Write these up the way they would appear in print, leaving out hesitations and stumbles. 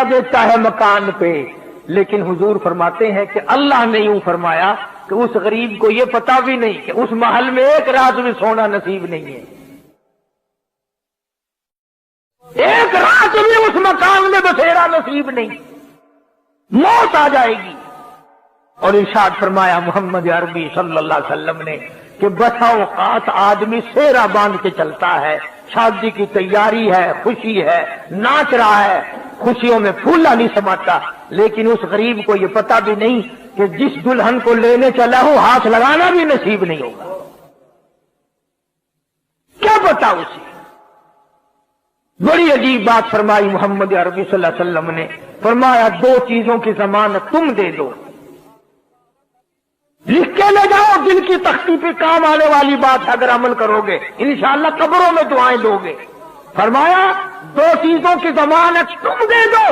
देता है मकान पे, लेकिन हुजूर फरमाते हैं कि अल्लाह ने यूं फरमाया कि उस गरीब को ये पता भी नहीं कि उस महल में एक रात भी सोना नसीब नहीं है, एक रात भी उस मकान में बसेरा नसीब नहीं, मौत आ जाएगी। और इरशाद फरमाया मोहम्मद अरबी सल्लल्लाहु अलैहि वसल्लम ने कि बसा औकात आदमी सेहरा बांध के चलता है, शादी की तैयारी है, खुशी है, नाच रहा है, खुशियों में फूला नहीं समाता, लेकिन उस गरीब को ये पता भी नहीं कि जिस दुल्हन को लेने चला हूं हाथ लगाना भी नसीब नहीं होगा। क्या पता उसे? बड़ी अजीब बात फरमाई मोहम्मद अरबी सल्लल्लाहु अलैहि वसल्लम ने। फरमाया दो चीजों की जमानत तुम दे दो, लिख के ले जाओ, दिल की तख्ती पे काम आने वाली बात है, अगर अमल करोगे इंशाअल्लाह कब्रों में दुआएं दोगे। फरमाया दो चीजों की जमानत तुम दे दो,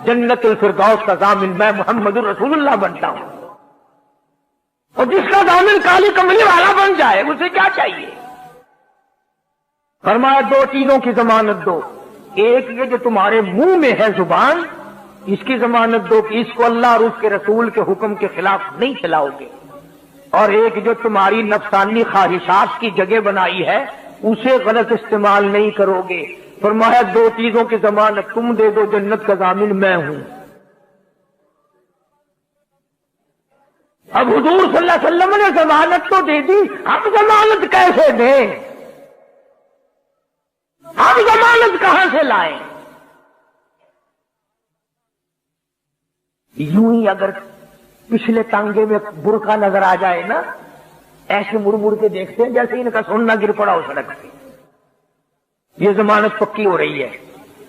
जन्नतुल फिरदौस का जामिन मैं मोहम्मद रसूलुल्लाह बनता हूं। और जिसका जामिन काली कमली वाला बन जाए उसे क्या चाहिए? फरमाया दो चीजों की जमानत दो, एक ये जो तुम्हारे मुंह में है जुबान, इसकी जमानत दो कि इसको अल्लाह और उसके रसूल के हुक्म के खिलाफ नहीं चलाओगे, और एक जो तुम्हारी नफसानी ख्वाहिशात की जगह बनाई है उसे गलत इस्तेमाल नहीं करोगे। फरमाया दो चीजों की जमानत तुम दे दो, जन्नत का जामिन मैं हूं। अब हुजूर सल्लल्लाहु अलैहि वसल्लम ने जमानत तो दे दी, हम जमानत कैसे दें? हम जमानत कहां से लाएं? यूं ही अगर पिछले टांगे में बुरका नजर आ जाए ना, ऐसे मुड़ मुड़ के देखते हैं जैसे इनका सोना गिर पड़ा हो सड़क पे, ये जमानत पक्की हो रही है।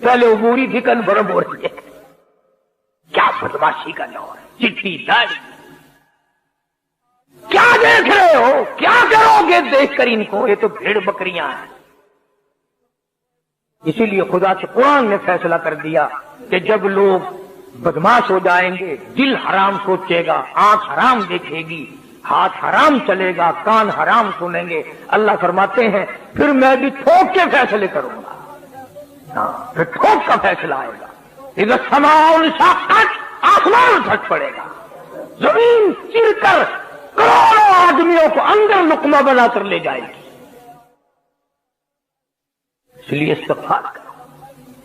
पहले उबूरी थी, कन्फर्म हो रही है। क्या बदमाशी का दौर है, चिट्ठी दर्ज। क्या देख रहे हो, क्या करोगे देखकर इनको? ये तो भेड़ बकरियां हैं। इसीलिए खुदा के कुरान ने फैसला कर दिया कि जब लोग बदमाश हो जाएंगे, दिल हराम सोचेगा, आंख हराम देखेगी, हाथ हराम चलेगा, कान हराम सुनेंगे, अल्लाह फरमाते हैं फिर मैं भी ठोक के फैसले करूंगा। हाँ, फिर ठोक का फैसला आएगा। इधर समाउन शाक़त, आसमान फट पड़ेगा, जमीन चिरकर करोड़ों आदमियों को अंदर लुकमा बनाकर ले जाएगी। इसलिए इस्तिग़फ़ार करो,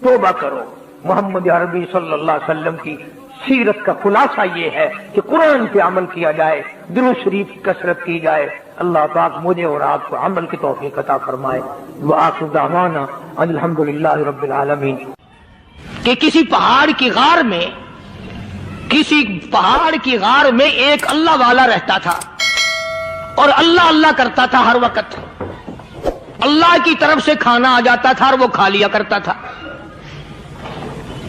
तौबा करो। मोहम्मद अरबी सल्लल्लाहु अलैहि वसल्लम की सीरत का खुलासा ये है कि कुरान पे अमल किया जाए, दुरूद शरीफ की कसरत की जाए। अल्लाह पाक मुझे और आपको अमल की तौफीक अता फरमाए। व आखिर दावाना अल्हम्दुलिल्लाहि रब्बिल आलमीन। कि किसी पहाड़ की गार में एक अल्लाह वाला रहता था और अल्लाह अल्लाह करता था हर वक्त। अल्लाह की तरफ से खाना आ जाता था और वो खा लिया करता था।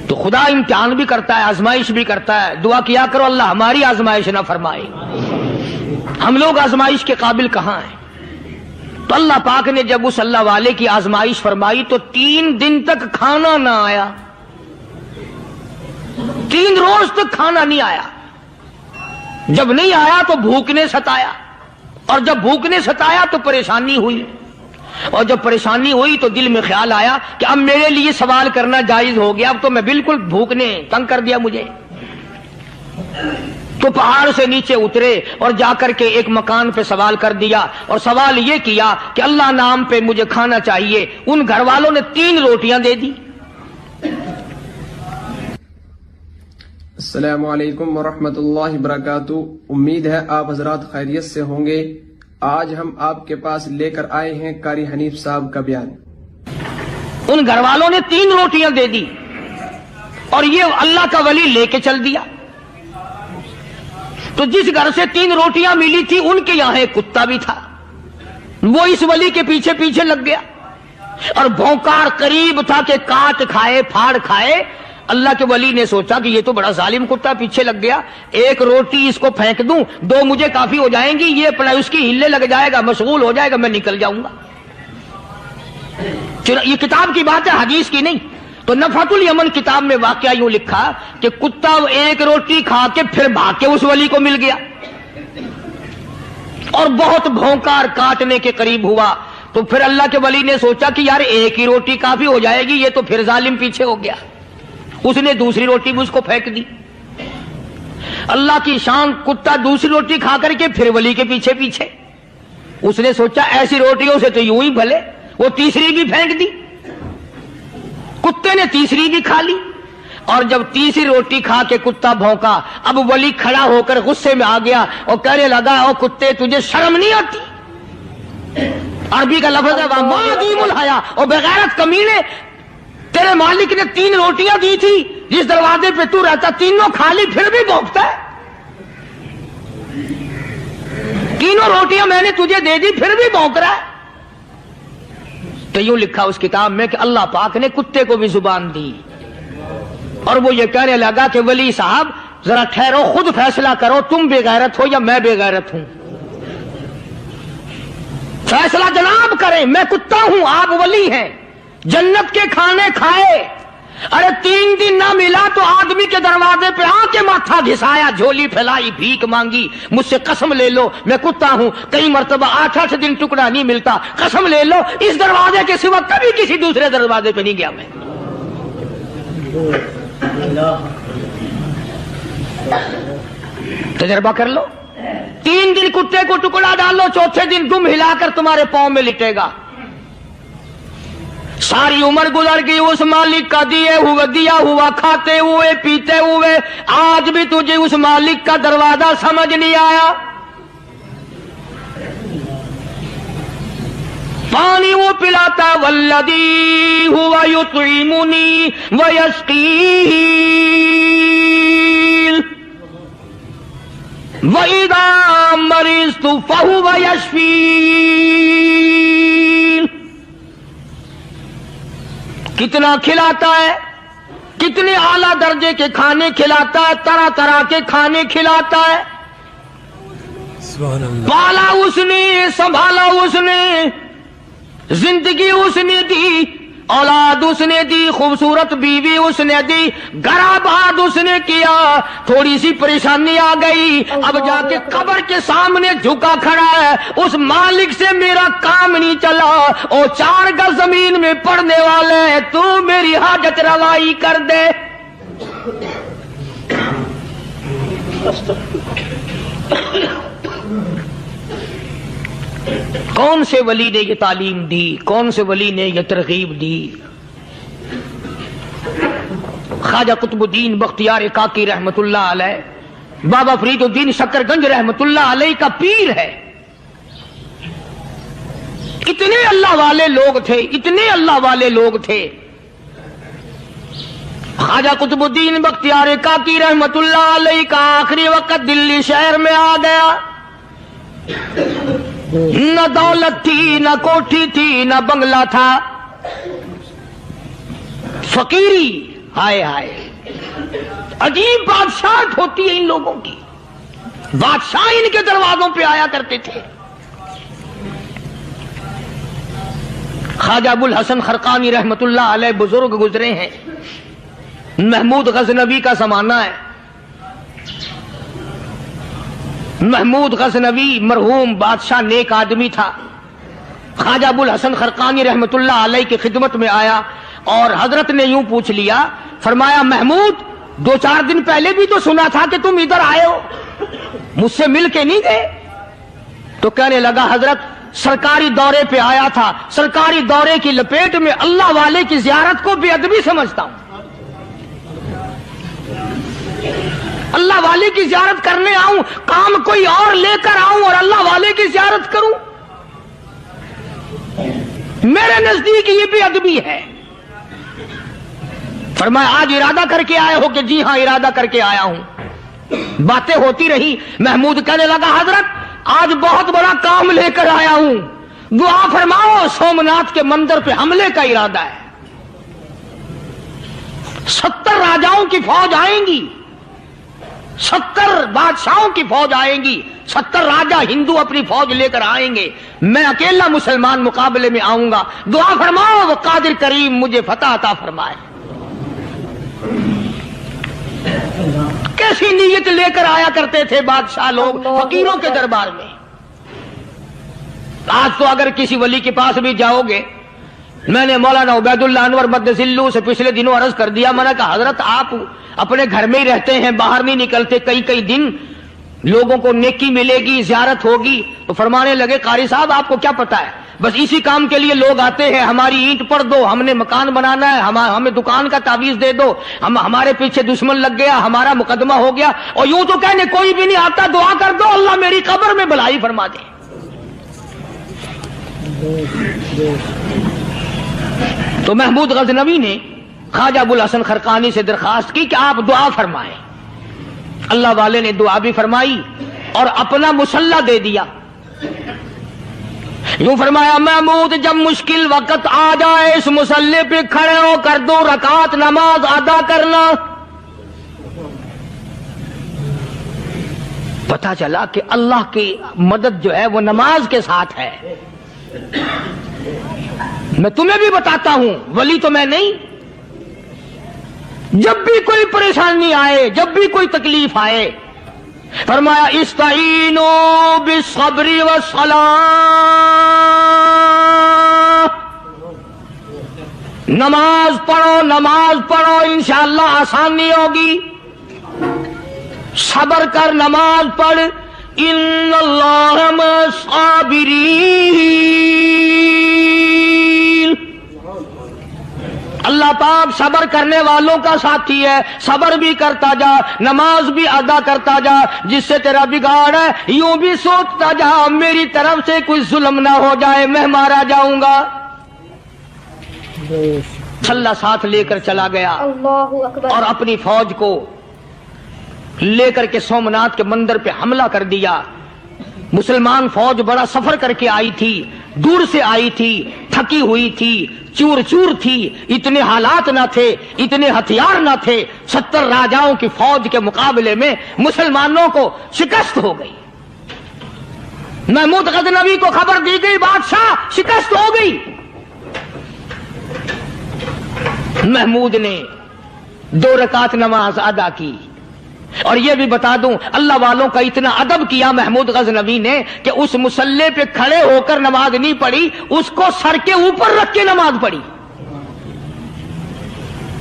तो खुदा इम्तिहान भी करता है, आजमाइश भी करता है। दुआ किया करो अल्लाह हमारी आजमाइश ना फरमाए। हम लोग आजमाइश के काबिल कहां हैं? तो अल्लाह पाक ने जब उस अल्लाह वाले की आजमाइश फरमाई तो 3 दिन तक खाना ना आया, 3 रोज तक खाना नहीं आया। जब नहीं आया तो भूख ने सताया, और जब भूख ने सताया तो परेशानी हुई, और जब परेशानी हुई तो दिल में ख्याल आया कि अब मेरे लिए सवाल करना जायज हो गया, अब तो मैं बिल्कुल भूख ने तंग कर दिया मुझे। तो पहाड़ से नीचे उतरे और जाकर के एक मकान पे सवाल कर दिया, और सवाल ये किया कि अल्लाह नाम पे मुझे खाना चाहिए। उन घर वालों ने 3 रोटियां दे दी। अस्सलामु अलैकुम वरहमतुल्लाहि वबरकातुहू। उम्मीद है आप हजरात खैरियत से होंगे। आज हम आपके पास लेकर आए हैं कारी हनीफ साहब का बयान। उन घर वालों ने 3 रोटियां दे दी और ये अल्लाह का वली लेके चल दिया। तो जिस घर से 3 रोटियां मिली थी उनके यहां एक कुत्ता भी था, वो इस वली के पीछे पीछे लग गया और भौंकार करीब था कि काट खाए फाड़ खाए। अल्लाह के वली ने सोचा कि ये तो बड़ा जालिम कुत्ता पीछे लग गया, एक रोटी इसको फेंक दूं, 2 मुझे काफी हो जाएंगी, ये अपना उसकी हिले लग जाएगा, मशगूल हो जाएगा, मैं निकल जाऊंगा। ये किताब की बात है, हदीस की नहीं। तो नफातुल यमन किताब में वाकया यूं लिखा कि कुत्ता एक रोटी खा के फिर भाग के उस वली को मिल गया और बहुत भौंकार काटने के करीब हुआ। तो फिर अल्लाह के वली ने सोचा कि यार एक ही रोटी काफी हो जाएगी, ये तो फिर जालिम पीछे हो गया। उसने दूसरी रोटी भी उसको फेंक दी। अल्लाह की शान, कुत्ता दूसरी रोटी खा करके फिर वली के पीछे पीछे। उसने सोचा ऐसी रोटियों से तो यूं ही भले, वो तीसरी भी फेंक दी। कुत्ते ने तीसरी भी खा ली, और जब तीसरी रोटी खा के कुत्ता भौंका, अब वली खड़ा होकर गुस्से में आ गया और कहने लगा, ओ कुत्ते तुझे शर्म नहीं आती? अरबी का लफ्ज है वादीमुल हया, और बेगैरत कमीने, तेरे मालिक ने 3 रोटियां दी थी, जिस दरवाजे पे तू रहता तीनों खा ली, फिर भी भौंकता है। 3 रोटियां मैंने तुझे दे दी, फिर भी भौंक रहा है। तो यूं लिखा उस किताब में कि अल्लाह पाक ने कुत्ते को भी जुबान दी, और वो ये कहने लगा कि वली साहब जरा ठहरो, खुद फैसला करो, तुम बेगैरत हो या मैं बेगैरत हूं। फैसला जनाब करें, मैं कुत्ता हूं, आप वली हैं। जन्नत के खाने खाए, अरे 3 दिन ना मिला तो आदमी के दरवाजे पे आके माथा घिसाया, झोली फैलाई, भीख मांगी, मुझसे कसम ले लो मैं कुत्ता हूं। कई मर्तबा 8-8 दिन टुकड़ा नहीं मिलता, कसम ले लो इस दरवाजे के सिवा कभी किसी दूसरे दरवाजे पे नहीं गया मैं। तजर्बा कर लो, 3 दिन कुत्ते को टुकड़ा डालो, चौथे दिन दुम हिलाकर तुम्हारे पांव में लिटेगा। सारी उम्र गुजर गई उस मालिक का दिया हुआ खाते हुए पीते हुए, आज भी तुझे उस मालिक का दरवाजा समझ नहीं आया। पानी वो पिलाता, वल्लदी हुआ युतइमुनी व यस्कीन व इदा मरिज़तु फहुव यशफीन। कितना खिलाता है, कितने आला दर्जे के खाने खिलाता है, तरह तरह के खाने खिलाता है। पाला उसने, संभाला उसने, जिंदगी उसने दी, औलाद उसने दी, खूबसूरत बीवी उसने दी, गराबाद उसने किया। थोड़ी सी परेशानी आ गई, अब जाके कब्र के सामने झुका खड़ा है, उस मालिक से मेरा काम नहीं चला, और 4 गज जमीन में पड़ने वाले, तू मेरी हाजत रवाई कर दे। कौन से वली ने ये तालीम दी, कौन से वली ने ये तरगीब दी? ख्वाजा कुतुबुद्दीन बख्तियार काकी रहमतुल्लाह अलैह, बाबा फरीदुद्दीन शकरगंज रहमतुल्लाह अलैह का पीर है। इतने अल्लाह वाले लोग थे, इतने अल्लाह वाले लोग थे। ख्वाजा कुतुबुद्दीन बख्तियार काकी रहमतुल्लाह अलैह का आखिरी वक्त दिल्ली शहर में आ गया। न दौलत थी, न कोठी थी, न बंगला था, फकीरी। हाय हाय, अजीब बादशाह होती है इन लोगों की। बादशाह इनके दरवाजों पे आया करते थे। ख्वाजा अबुल हसन खरकानी रहमतुल्लाह अलैह बुजुर्ग गुजरे हैं। महमूद गजनवी का जमाना है। महमूद गजनवी मरहूम बादशाह नेक आदमी था। ख्वाजा अबुल हसन खरकानी रहमतुल्लाह अलैह की खिदमत में आया और हजरत ने यूं पूछ लिया, फरमाया महमूद 2-4 दिन पहले भी तो सुना था कि तुम इधर आए हो, मुझसे मिल के नहीं गए? तो कहने लगा हजरत सरकारी दौरे पे आया था, सरकारी दौरे की लपेट में अल्लाह वाले की जियारत को बेअदबी समझता हूं। अल्लाह वाले की जियारत करने आऊं, काम कोई और लेकर आऊं और अल्लाह वाले की जियारत करूं, मेरे नजदीक ये बेअदबी है। फरमाया आज इरादा करके आए हो? कि जी हां इरादा करके आया हूं। बातें होती रही। महमूद कहने लगा हजरत आज बहुत बड़ा काम लेकर आया हूं, दुआ फरमाओ। सोमनाथ के मंदिर पे हमले का इरादा है। 70 राजाओं की फौज आएंगी, 70 बादशाहों की फौज आएंगी, 70 राजा हिंदू अपनी फौज लेकर आएंगे, मैं अकेला मुसलमान मुकाबले में आऊंगा। दुआ फरमाओ वो कादिर करीम मुझे फतह अता फरमाए। कैसी नीयत लेकर आया करते थे बादशाह लोग फकीरों के दरबार में। आज तो अगर किसी वली के पास भी जाओगे मैंने मौलाना उबैदुल्लाह अनवर मद्दसिल्लू से पिछले दिनों अर्ज कर दिया, मैंने कहा हजरत आप अपने घर में ही रहते हैं, बाहर नहीं निकलते, कई कई दिन लोगों को नेकी मिलेगी, ज़ियारत होगी। तो फरमाने लगे कारी साहब आपको क्या पता है, बस इसी काम के लिए लोग आते हैं, हमारी ईंट पड़ दो, हमने मकान बनाना है, हमें दुकान का तावीज दे दो, हमारे पीछे दुश्मन लग गया, हमारा मुकदमा हो गया, और यूं तो कहने कोई भी नहीं आता, दुआ कर दो अल्लाह मेरी कब्र में भलाई फरमा दे। तो महमूद गजनवी ने ख्वाजा अबुल हसन खरकानी से दरखास्त की कि आप दुआ फरमाएं। अल्लाह वाले ने दुआ भी फरमाई और अपना मुसल्ला दे दिया। यूं फरमाया, महमूद जब मुश्किल वक्त आ जाए इस मुसल्ले पे खड़े होकर 2 रकात नमाज अदा करना। पता चला कि अल्लाह की मदद जो है वो नमाज के साथ है। मैं तुम्हें भी बताता हूं, वली तो मैं नहीं, जब भी कोई परेशानी आए, जब भी कोई तकलीफ आए, फरमाया इस्ताईनो बिस्सब्री वस्सलाह, नमाज पढ़ो इंशाअल्लाह आसानी होगी। सब्र कर, नमाज पढ़, इन्नल्लाह मस्साबिरीन, अल्लाह पाक सब्र करने वालों का साथी है। सब्र भी करता जा, नमाज भी अदा करता जा, जिससे तेरा बिगाड़ है यूं भी सोचता जा मेरी तरफ से कोई जुल्म ना हो जाए, मैं मारा जाऊंगा। छल्ला साथ लेकर चला गया और अपनी फौज को लेकर के सोमनाथ के मंदिर पे हमला कर दिया। मुसलमान फौज बड़ा सफर करके आई थी, दूर से आई थी, थकी हुई थी, चूर चूर थी, इतने हालात ना थे, इतने हथियार ना थे। 70 राजाओं की फौज के मुकाबले में मुसलमानों को शिकस्त हो गई। महमूद गजनवी को खबर दी गई, बादशाह शिकस्त हो गई। महमूद ने 2 रकात नमाज अदा की। और यह भी बता दूं, अल्लाह वालों का इतना अदब किया महमूद गजनवी ने कि उस मुसल्ले पे खड़े होकर नमाज नहीं पढ़ी, उसको सर के ऊपर रख के नमाज पढ़ी।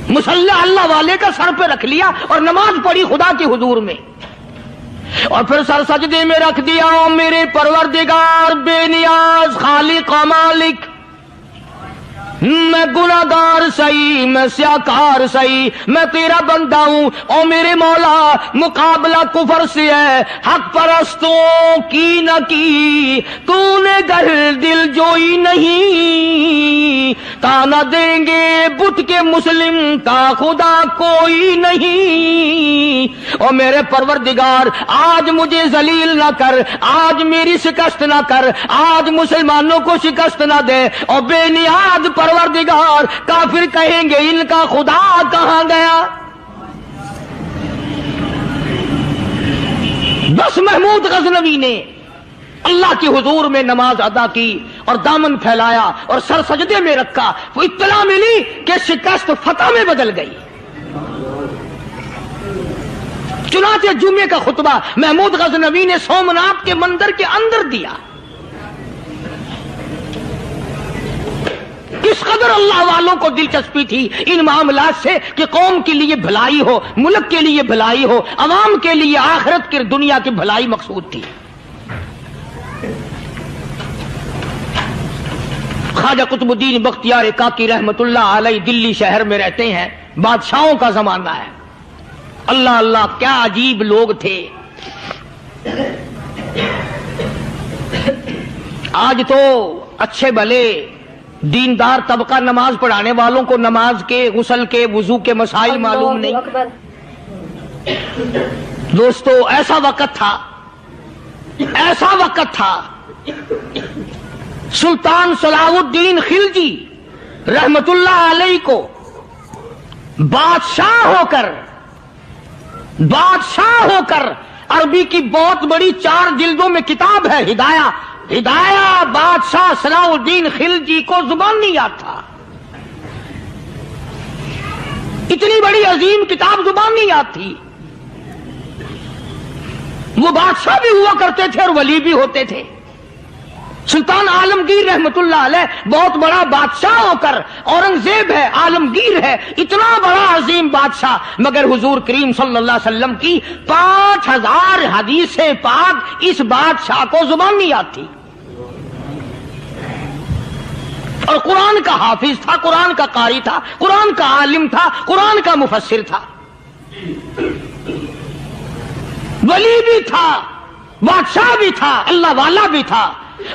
मुसल्ला अल्लाह वाले का सर पे रख लिया और नमाज पढ़ी खुदा के हुजूर में, और फिर सर सजदे में रख दिया। ओ मेरे परवरदिगार बेनियाज खालिक व मालिक, मैं गुनाहगार सही, मैं स्याकार सही, मैं तेरा बंदा हूं। ओ मेरे मौला, मुकाबला कुफर से है, हक परस्तों की न की तूने गर दिल जोई नहीं, ताना देंगे बुत के मुस्लिम का खुदा कोई नहीं। ओ मेरे परवरदिगार, आज मुझे जलील ना कर, आज मेरी शिकस्त ना कर, आज मुसलमानों को शिकस्त ना दे। और बेनियाद परवरदिगार, काफिर कहेंगे इनका खुदा कहां गया। बस महमूद गजनवी ने अल्लाह के हुजूर में नमाज अदा की और दामन फैलाया और सर सजदे में रखा, तो इत्तला मिली कि शिकस्त फतह में बदल गई। चुनाचे जुमे का खुतबा महमूद गजनवी ने सोमनाथ के मंदिर के अंदर दिया। किस कदर अल्लाह वालों को दिलचस्पी थी इन मामलात से कि कौम के लिए भलाई हो, मुल्क के लिए भलाई हो, अवाम के लिए आखिरत की दुनिया की भलाई मकसूद थी। ख्वाजा कुतुबुद्दीन बख्तियार काकी रहमतुल्लाह अलैह दिल्ली शहर में रहते हैं। बादशाहों का जमाना है। अल्लाह अल्लाह, क्या अजीब लोग थे। आज तो अच्छे भले दीनदार तबका नमाज पढ़ाने वालों को नमाज के, गुस्ल के, वुजू के मसाइल मालूम नहीं। दोस्तों, ऐसा वक्त था सुल्तान सलाहुद्दीन खिलजी रहमतुल्लाह अलैह को बादशाह होकर अरबी की बहुत बड़ी 4 जिल्दों में किताब है हिदाया बादशाह सलाहुद्दीन खिलजी को जुबान नहीं आता। इतनी बड़ी अजीम किताब जुबान नहीं आती। वो बादशाह भी हुआ करते थे और वली भी होते थे। सुल्तान आलमगीर रहमतुल्लाह अलैह बहुत बड़ा बादशाह होकर, औरंगजेब है, आलमगीर है, इतना बड़ा अजीम बादशाह, मगर हुजूर करीम सल्लल्लाहु अलैहि वसल्लम की 5000 हदीसें पाक इस बादशाह को जुबान नहीं आती। और कुरान का हाफिज था, कुरान का कारी था, कुरान का आलिम था, कुरान का मुफस्सिर था, वली भी था, बादशाह भी था, अल्लाह वाला भी था,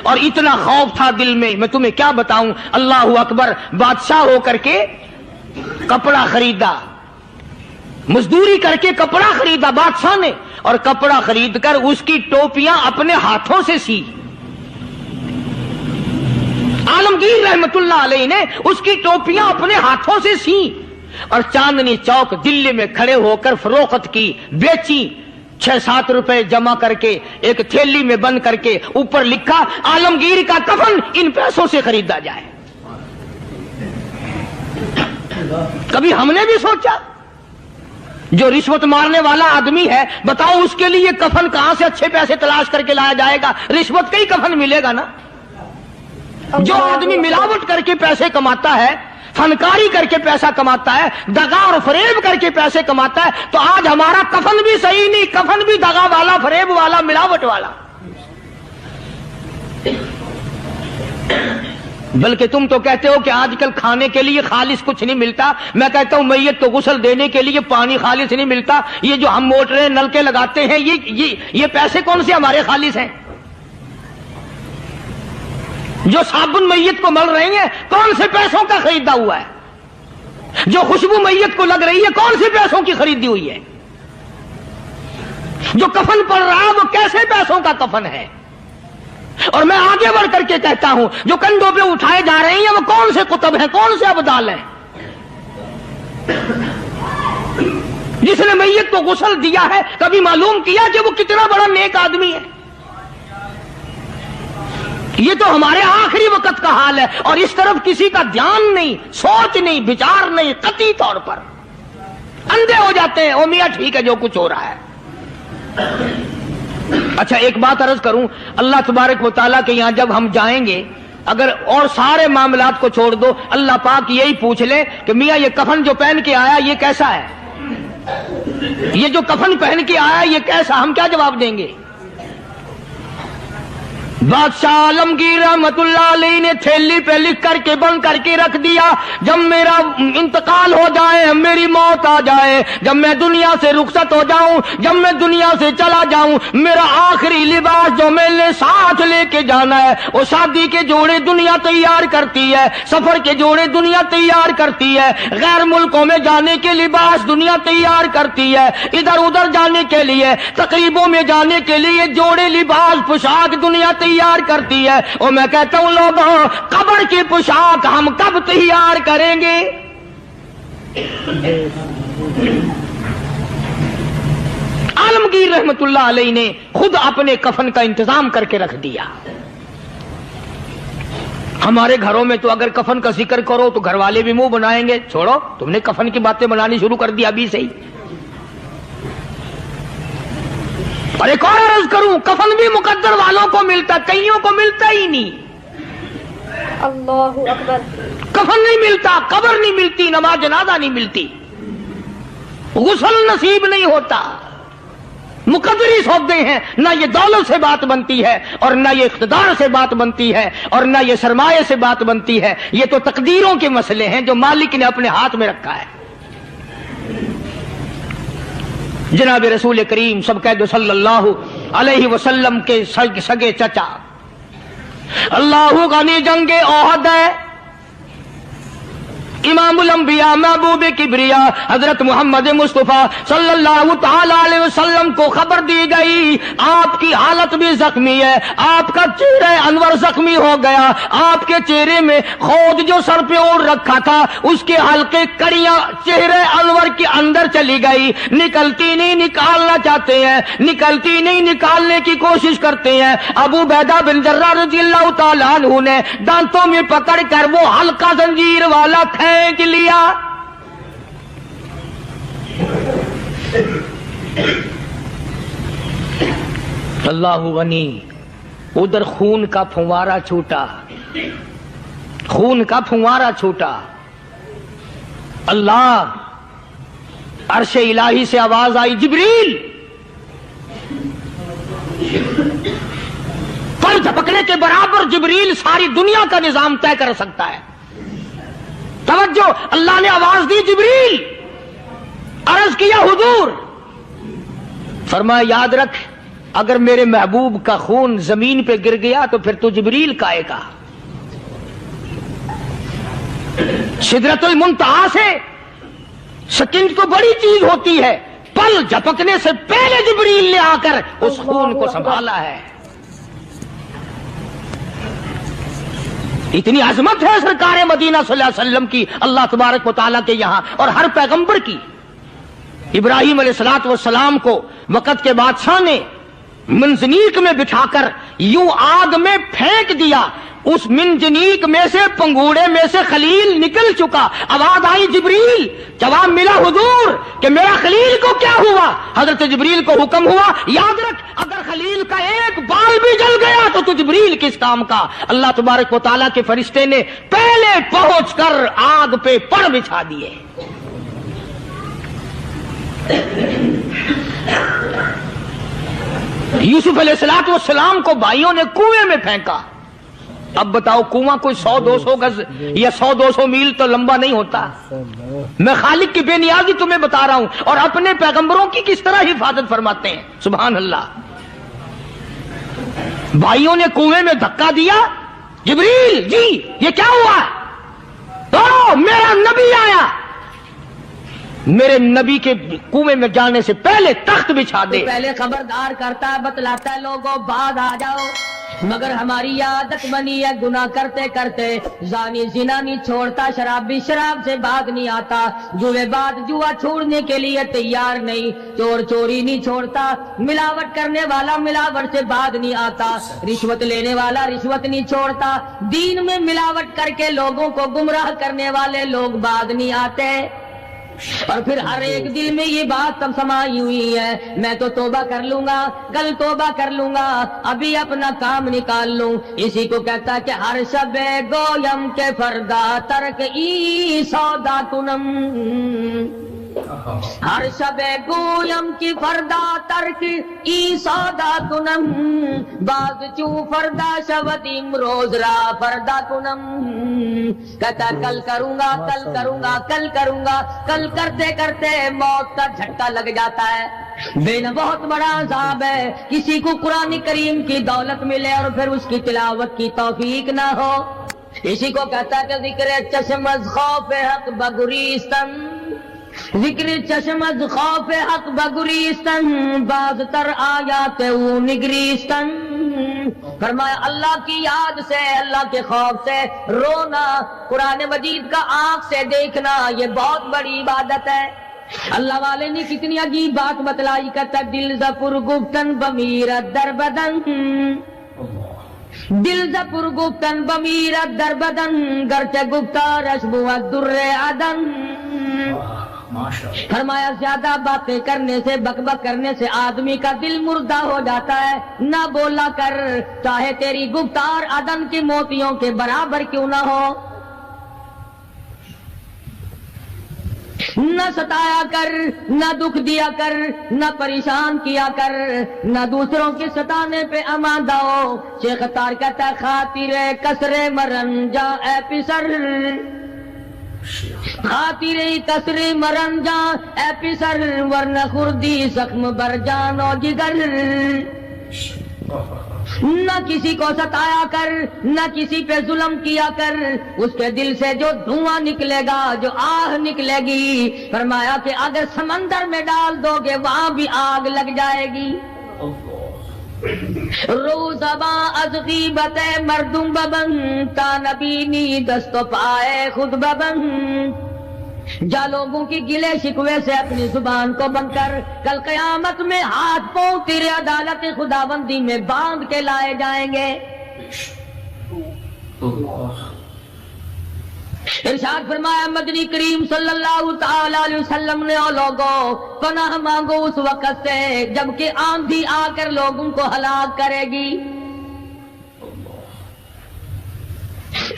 और इतना खौफ था दिल में, मैं तुम्हें क्या बताऊं। अल्लाह अकबर, बादशाह होकर के कपड़ा खरीदा, मजदूरी करके कपड़ा खरीदा बादशाह ने, और कपड़ा खरीद कर उसकी टोपियां अपने हाथों से सी। आलमगीर रहमतुल्लाह अलैह ने उसकी टोपियां अपने हाथों से सी, और चांदनी चौक दिल्ली में खड़े होकर फरोख्त की, बेची। 6-7 रुपए जमा करके एक थैली में बंद करके ऊपर लिखा, आलमगीर का कफन इन पैसों से खरीदा जाए। कभी हमने भी सोचा, जो रिश्वत मारने वाला आदमी है, बताओ उसके लिए कफन कहां से अच्छे पैसे तलाश करके लाया जाएगा? रिश्वत का ही कफन मिलेगा ना। जो आदमी मिलावट करके पैसे कमाता है, फनकारी करके पैसा कमाता है, दगा और फरेब करके पैसे कमाता है, तो आज हमारा कफन भी सही नहीं, कफन भी दगा वाला, फरेब वाला, मिलावट वाला। बल्कि तुम तो कहते हो कि आजकल खाने के लिए खालिस कुछ नहीं मिलता। मैं कहता हूं मैयत को गुस्ल देने के लिए पानी खालिस नहीं मिलता। ये जो हम मोटरें नलके लगाते हैं, ये पैसे कौन से हमारे खालिस हैं? जो साबुन मैयत को मल रही है, कौन से पैसों का खरीदा हुआ है? जो खुशबू मैयत को लग रही है, कौन से पैसों की खरीदी हुई है? जो कफन पड़ रहा है, वो कैसे पैसों का कफन है? और मैं आगे बढ़ करके कहता हूं, जो कंधों पे उठाए जा रहे हैं, वो कौन से कुतुब हैं, कौन से अब्दाल हैं? जिसने मैयत को गुस्ल दिया है, कभी मालूम किया कि वो कितना बड़ा नेक आदमी है? ये तो हमारे आखिरी वक्त का हाल है, और इस तरफ किसी का ध्यान नहीं, सोच नहीं, विचार नहीं, कतई तौर पर अंधे हो जाते हैं। ओ मियां ठीक है जो कुछ हो रहा है। अच्छा, एक बात अर्ज करूं, अल्लाह तबारक व तआला के यहां जब हम जाएंगे, अगर और सारे मामलात को छोड़ दो, अल्लाह पाक यही पूछ ले कि मियां ये कफन जो पहन के आया ये कैसा है? ये जो कफन पहन के आया ये कैसा? हम क्या जवाब देंगे? बादशाह आलमगीर रहमतुल्लाह अलैह ने थैली पे लिख करके बंद करके रख दिया, जब मेरा इंतकाल हो जाए, मेरी मौत आ जाए, जब मैं दुनिया से रुखसत हो जाऊं, जब मैं दुनिया से चला जाऊं, मेरा आखिरी लिबास जो मैंने साथ लेके जाना है, वो शादी के जोड़े दुनिया तैयार करती है, सफर के जोड़े दुनिया तैयार करती है, गैर मुल्कों में जाने के लिबास दुनिया तैयार करती है, इधर उधर जाने के लिए, तकरीबों में जाने के लिए जोड़े लिबास पोशाक दुनिया तैयार करती है। और मैं कहता हूं लोगों, कब्र की पोशाक हम कब तैयार करेंगे? आलमगीर रहमतुल्लाह अलैह ने खुद अपने कफन का इंतजाम करके रख दिया। हमारे घरों में तो अगर कफन का जिक्र करो तो घर वाले भी मुंह बनाएंगे, छोड़ो तुमने कफन की बातें बनानी शुरू कर दी अभी से ही। और एक और अर्ज करूं, कफन भी मुकद्दर वालों को मिलता, कईयों को मिलता ही नहीं। अल्लाहु अकबर। कफन नहीं मिलता, कब्र नहीं मिलती, नमाज जनाजा नहीं मिलती, गुस्ल नसीब नहीं होता। मुकद्दरी सौदे हैं, ना ये दौलत से बात बनती है, और ना ये इख्तिदार से बात बनती है, और ना ये सरमाए से बात बनती है। ये तो तकदीरों के मसले हैं जो मालिक ने अपने हाथ में रखा है। जनाब रसूल करीम सब कह दो सल्लल्लाहु अलैहि वसल्लम के सगे चचा अल्लाह गनी जंगे ओहद है, इमामुल अंबिया महबूब किबरिया हजरत मोहम्मद मुस्तफा सल्लल्लाहु ताला अलैहि वसल्लम को खबर दी गई, आपकी हालत भी जख्मी है, आपका चेहरा अनवर जख्मी हो गया, आपके चेहरे में खोद जो सर पे ओढ़ रखा था उसके हल्के कड़ियां चेहरे अनवर के अंदर चली गई, निकलती नहीं, निकालना चाहते हैं, निकलती नहीं, निकालने की कोशिश करते हैं। अबू बैदा बिन जर्राह रज़ियल्लाहु ताला अन्हु ने दांतों में पकड़ कर वो हल्का जंजीर वाला फेंक लिया। अल्लाहु गनी उधर खून का फुंवारा छूटा, खून का फुंवारा छूटा। अल्लाह, अर्शे इलाही से आवाज आई, जिब्रील। पर झपकने के बराबर जिब्रील सारी दुनिया का निजाम तय कर सकता है। तवज्जो, अल्लाह ने आवाज दी, जिब्रील। अर्ज किया, हुजूर। फरमाया, याद रख, अगर मेरे महबूब का खून जमीन पे गिर गया तो फिर तू जिब्रील का आएगा। सिदरतुल मुंतहा से सेकंड तो बड़ी चीज होती है, पल झपकने से पहले जिब्रील ने आकर उस खून को संभाला है। इतनी अजमत है सरकार मदीना सल्लल्लाहु अलैहि वसल्लम की अल्लाह तबारक व तआला के यहां और हर पैगंबर की। इब्राहिम अलैहिस्सलातु वस्सलाम को वक़्त के बादशाह ने मंजनीक में बिठाकर यूं आग में फेंक दिया। उस मिंजनीक में से, पंगूड़े में से खलील निकल चुका। आवाज आई, जिब्रील। जवाब मिला, हुजूर, कि मेरा खलील को क्या हुआ? हजरत जिब्रील को हुक्म हुआ, याद रख, अगर खलील का एक बाल भी जल गया तो तू जिब्रील किस काम का? अल्लाह तबारक व तआला के फरिश्ते ने पहले पहुंचकर आग पे पर बिछा दिए। यूसुफ अलैहिस्सलातु वस्सलाम को भाइयों ने कुएं में फेंका। अब बताओ, कुआं कोई 100-200 गज या 100-200 मील तो लंबा नहीं होता। मैं खालिक की बेनियाजी तुम्हें बता रहा हूं, और अपने पैगंबरों की किस तरह हिफाजत फरमाते हैं। सुभान अल्लाह। भाइयों ने कुएं में धक्का दिया, जिब्रील जी ये क्या हुआ? तो मेरा नबी आया। मेरे नबी के कुएं में जाने से पहले तख्त बिछा दे। तो पहले खबरदार करता है, बतलाता है लोगों बाद आ जाओ, मगर हमारी आदत बनी है गुनाह करते करते जानी जिना नहीं छोड़ता, शराबी शराब से बात नहीं आता, जुएबाज जुआ छोड़ने के लिए तैयार नहीं, चोर चोरी नहीं छोड़ता, मिलावट करने वाला मिलावट से बात नहीं आता, रिश्वत लेने वाला रिश्वत नहीं छोड़ता, दीन में मिलावट करके लोगों को गुमराह करने वाले लोग बात नहीं आते। और फिर हर एक दिल में ये बात तब समाई हुई है, मैं तो तौबा कर लूंगा, कल तौबा कर लूंगा, अभी अपना काम निकाल लूं। इसी को कहता है कि हर शबे गोयम के फरदा तरक ई सौदा कुनम, हर शबे गोयम की फरदा तरक ई सौदा कुनम, बाज चू फरदा शवतीम रोज रा फरदा कुनम। कहता कल करूंगा, कल करूंगा, कल करूंगा, कल करते करते मौत का झटका लग जाता है। बेन बहुत बड़ा अज़ाब है किसी को कुरान करीम की दौलत मिले और फिर उसकी तिलावत की तौफीक ना हो। इसी को कहता है कि जिक्र चश्मज़ खौफ हक बगुरीस्तन, जिक्र चश्मज़ खौफ हक बगुरीस्तन, बाज़ तर आयात ऊ निगरीस्तन। फरमाया अल्लाह की याद से, अल्लाह के खौफ से रोना, कुरान मजीद का आंख से देखना, ये बहुत बड़ी इबादत है। अल्लाह वाले ने कितनी अजीब बात बतलाई, कहता दिल जपुर गुफ्तन बमीरत दरबदन, दिल जपुर गुफ्तन बमीरत दरबदन, गर्चे गुफ्ता रशबुआ दुर्रे अदन। फरमाया ज्यादा बातें करने से, बकबक करने से आदमी का दिल मुर्दा हो जाता है। ना बोला कर, चाहे तेरी गुफ्तार अदन की मोतियों के बराबर क्यों ना हो। न सताया कर, न दुख दिया कर, न परेशान किया कर, न दूसरों के सताने पे आमादा हो। शेख तार कहता खातिरे कसरे मरन जा ए पिसर, खातिरे कसरे मरन जा ए पिसर, वरना खुर्दी जख्म बर जानो जिगर। न किसी को सताया कर, न किसी पे जुल्म किया कर, उसके दिल से जो धुआं निकलेगा, जो आह निकलेगी, फरमाया कि अगर समंदर में डाल दोगे वहां भी आग लग जाएगी। रोज़बा अज गीबत मर्दुम बबन, ता नबीनी दस्तो पाए खुद बबन। जा लोगों की गिले शिकवे से अपनी जुबान को बंद कर, कल कयामत में हाथ पांव तेरे अदालत खुदाबंदी में बांध के लाए जाएंगे। इरशाद फरमाया मदनी करीम सल्लल्लाहु तआला अलैहि वसल्लम ने, ओ लोगों पनाह मांगो उस वक्त से जबकि आंधी आकर लोगों को हलाक करेगी।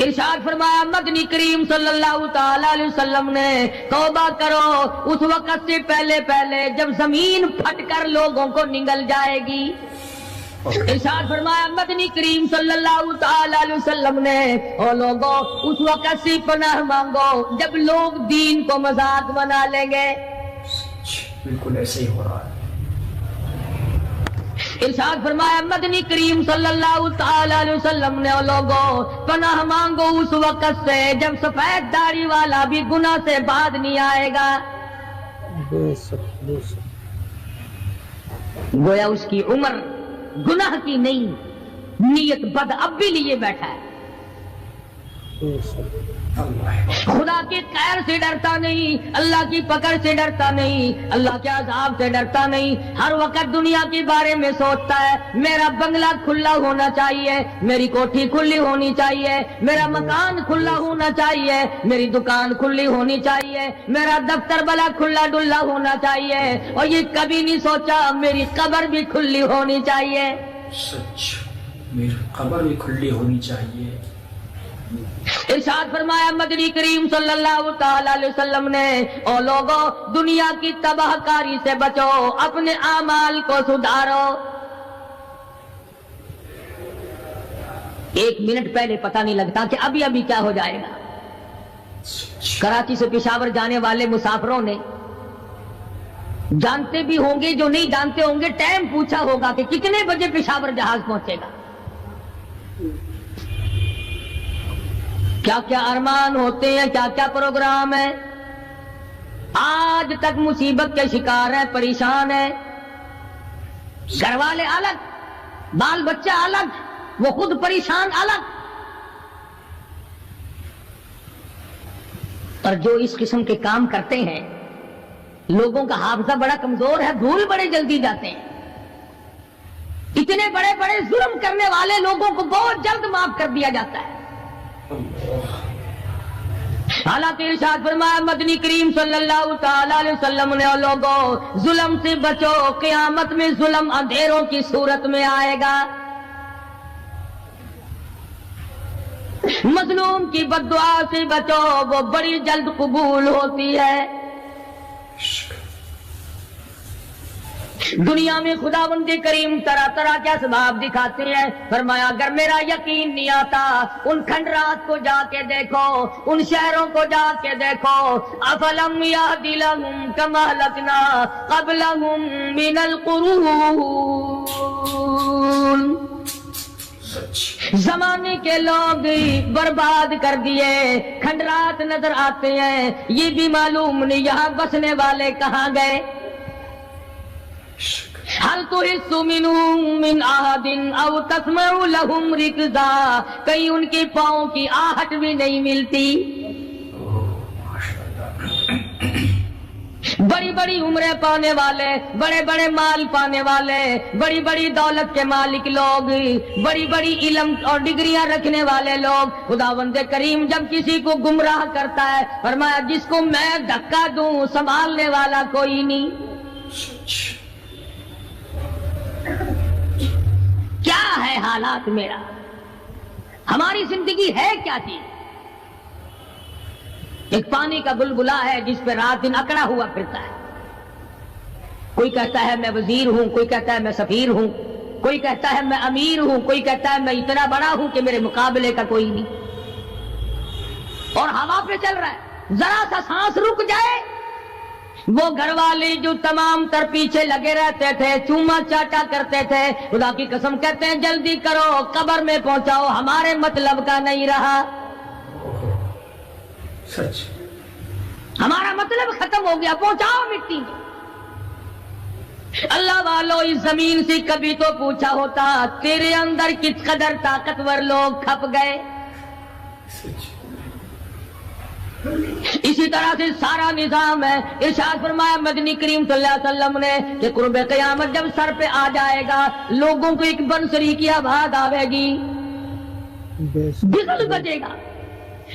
ارشاد فرمایا مدنی کریم صلی اللہ تعالی علیہ وسلم نے توبہ کرو اس وقت سے پہلے پہلے جب زمین پھٹ کر لوگوں کو نگل جائے گی. ارشاد فرمایا مدنی کریم صلی اللہ تعالی علیہ وسلم نے او لوگوں اس وقت سے پناہ مانگو جب لوگ دین کو مذاق بنا لیں گے. بالکل ایسے ہی ہو رہا ہے. ارشاد فرمایا مدنی کریم صلی اللہ تعالی علیہ وسلم نے او لوگوں پناہ مانگو اس وقت سے جب سفید داڑھی والا بھی گناہ سے بعد نہیں آئے گا. گویا اس کی عمر گناہ کی نہیں نیت بد اب بھی لیے بیٹھا ہے. خدا کی قہر سے ڈرتا نہیں, اللہ کی پکڑ سے ڈرتا نہیں, اللہ کے عذاب سے ڈرتا نہیں. ہر وقت دنیا کے بارے میں سوچتا ہے میرا بنگلہ کھلا ہونا چاہیے, میری کوٹھی کھلی ہونی چاہیے, میرا مکان کھلا ہونا چاہیے, میری دکان کھلی ہونی چاہیے, میرا دفتر بلا کھلا ڈلا ہونا چاہیے. اور یہ کبھی نہیں سوچا میری قبر بھی کھلی ہونی چاہیے. سچ میری قبر بھی کھلی ہونی چاہیے. ارشاد فرمایا مدنی کریم صلی اللہ تعالی علیہ وسلم نے او لوگوں دنیا کی تباہ کاری سے بچو, اپنے اعمال کو سدھارو. ایک منٹ پہلے پتہ نہیں لگتا کہ ابھی ابھی کیا ہو جائے گا. کراچی سے پشاور جانے والے مسافروں نے جانتے بھی ہوں گے جو نہیں جانتے ہوں گے ٹائم پوچھا ہوگا کہ کتنے بجے پشاور جہاز پہنچے گا. کیا کیا ارمان ہوتے ہیں, کیا کیا پروگرام ہے. آج تک مصیبت کے شکار ہیں, پریشان ہیں. گھر والے الگ, بال بچہ الگ, وہ خود پریشان الگ. اور جو اس قسم کے کام کرتے ہیں لوگوں کا حافظہ بڑا کمزور ہے, بھول بڑے جلدی جاتے ہیں. اتنے بڑے بڑے ظلم کرنے والے لوگوں کو بہت جلد معاف کر دیا جاتا ہے. حالانکہ ارشاد فرمایا مدنی کریم صلی اللہ تعالی علیہ وسلم نے لوگوں ظلم سے بچو, قیامت میں ظلم اندھیروں کی صورت میں آئے گا. مظلوم کی بد دعا سے بچو, وہ بڑی جلد قبول ہوتی ہے. دنیا میں خداوند کریم طرح طرح کے اسباب دکھاتے ہیں. فرمایا اگر میرا یقین نہیں آتا ان کھنڈرات کو جا کے دیکھو, ان شہروں کو جا کے دیکھو. افلم یہد لہم کما اہلکنا قبلہم من القرون, زمانے کے لوگ برباد کر دیے, کھنڈرات نظر آتے ہیں, یہ بھی معلوم نہیں یہاں بسنے والے کہاں گئے. حل تحس منهم من احد او تسمع لهم رکزا, کہیں ان کے پاؤں کی آہٹ بھی نہیں ملتی. بڑی بڑی عمریں پانے والے, بڑے بڑے مال پانے والے, بڑی بڑی دولت کے مالک لوگ, بڑی بڑی علم اور ڈگریاں رکھنے والے لوگ, خداوند کریم جب کسی کو گمراہ کرتا ہے فرمایا جس کو میں دھکا دوں سنبھالنے والا کوئی نہیں. کیا ہے حالات میرا, ہماری زندگی ہے کیا چیز. ایک پانی کا بلبلا ہے جس پہ رات دن اکڑا ہوا پھرتا ہے. کوئی کہتا ہے میں وزیر ہوں, کوئی کہتا ہے میں سفیر ہوں, کوئی کہتا ہے میں امیر ہوں, کوئی کہتا ہے میں اتنا بڑا ہوں کہ میرے مقابلے کا کوئی نہیں. اور ہوا پہ چل رہا ہے, ذرا سا سانس رک جائے وہ گھر والے جو تمام تر پیچھے لگے رہتے تھے, چوما چاٹا کرتے تھے, خدا کی قسم کہتے ہیں جلدی کرو قبر میں پہنچاؤ, ہمارے مطلب کا نہیں رہا. سچ ہمارا مطلب ختم ہو گیا, پہنچاؤ مٹی میں. اللہ والو اس زمین سے کبھی تو پوچھا ہوتا تیرے اندر کس قدر طاقتور لوگ کھپ گئے. اسی طرح سے سارا نظام ہے. ارشاد فرمایا مدنی کریم صلی اللہ علیہ وسلم نے کہ قرب قیامت جب سر پہ آ جائے گا لوگوں کو ایک بنسری کی آواز آئے گی, بگل بجے گا.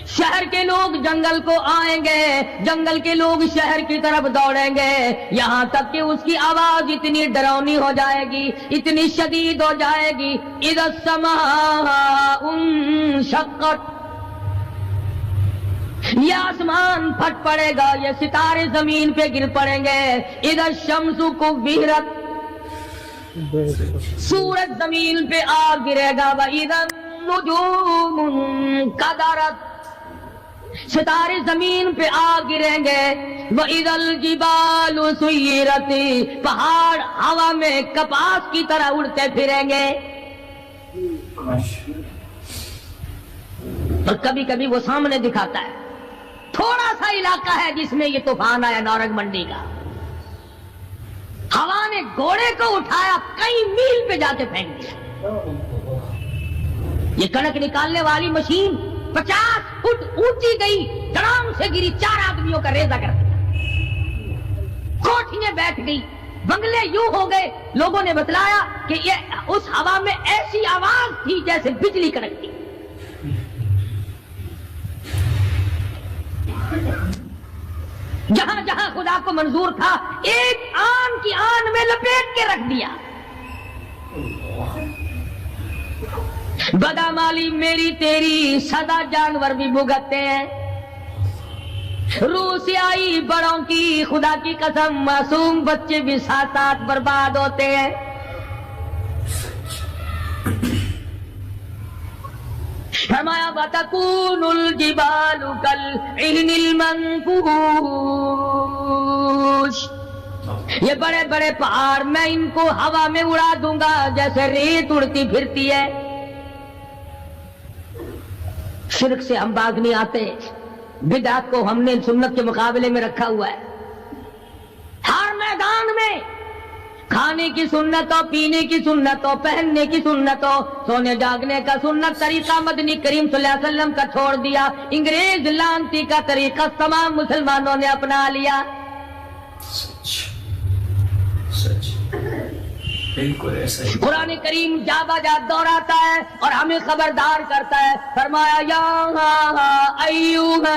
شہر کے لوگ جنگل کو آئیں گے, جنگل کے لوگ شہر کی طرف دوڑیں گے, یہاں تک کہ اس کی آواز اتنی ڈراؤنی ہو جائے گی, اتنی شدید ہو جائے گی. اذا السماء انشقت, یہ آسمان پھٹ پڑے گا, یہ ستارے زمین پہ گر پڑیں گے. اذا الشمس کورت, سورج زمین پہ آ گرے گا. وَإِذَا النُّجُومُ انْكَدَرَتْ, ستارے زمین پہ آ گریں گے. وَإِذَا الْجِبَالُ سُيِّرَتْ, پہاڑ ہوا میں کپاس کی طرح اڑتے پھریں گے. اور کبھی کبھی وہ سامنے دکھاتا ہے, تھوڑا سا علاقہ ہے جس میں یہ طوفان آیا نورنگ منڈی کا, ہوا نے گھوڑے کو اٹھایا, کئی میل پہ جا کے پھینک دیا. یہ کڑک نکالنے والی مشین 50 فٹ اونچی گئی, دڑام سے گری, 4 آدمیوں کا ریزہ کر دیا. کوٹھیاں بیٹھ گئی, بنگلے یوں ہو گئے. لوگوں نے بتلایا کہ یہ اس ہوا میں ایسی آواز تھی جیسے بجلی کڑکتی. جہاں جہاں خدا کو منظور تھا ایک آن کی آن میں لپیٹ کے رکھ دیا. بدامالی میری تیری سدا جانور بھی بھگتتے ہیں. روح سے آئی بڑوں کی خدا کی قسم, معصوم بچے بھی ساتھ ساتھ برباد ہوتے ہیں. فرمایا وَتَكُونُ الْجِبَالُ كَالْعِهْنِ الْمَنْفُوشِ, یہ بڑے بڑے پہاڑ میں ان کو ہوا میں اڑا دوں گا جیسے ریت اڑتی پھرتی ہے. شرک سے ہم باز نہیں آتے, بدعت کو ہم نے سنت کے مقابلے میں رکھا ہوا ہے. ہر میدان میں کھانے کی سنت ہو, پینے کی سنت ہو, پہننے کی سنت ہو, سونے جاگنے کا سنت طریقہ مدنی کریم صلی اللہ علیہ وسلم کا چھوڑ دیا. انگریز لانتی کا طریقہ تمام مسلمانوں نے اپنا لیا. بالکل ایسا ہی. قرآن کریم جا بجا دوہراتا ہے اور ہمیں خبردار کرتا ہے. فرمایا یا ایھا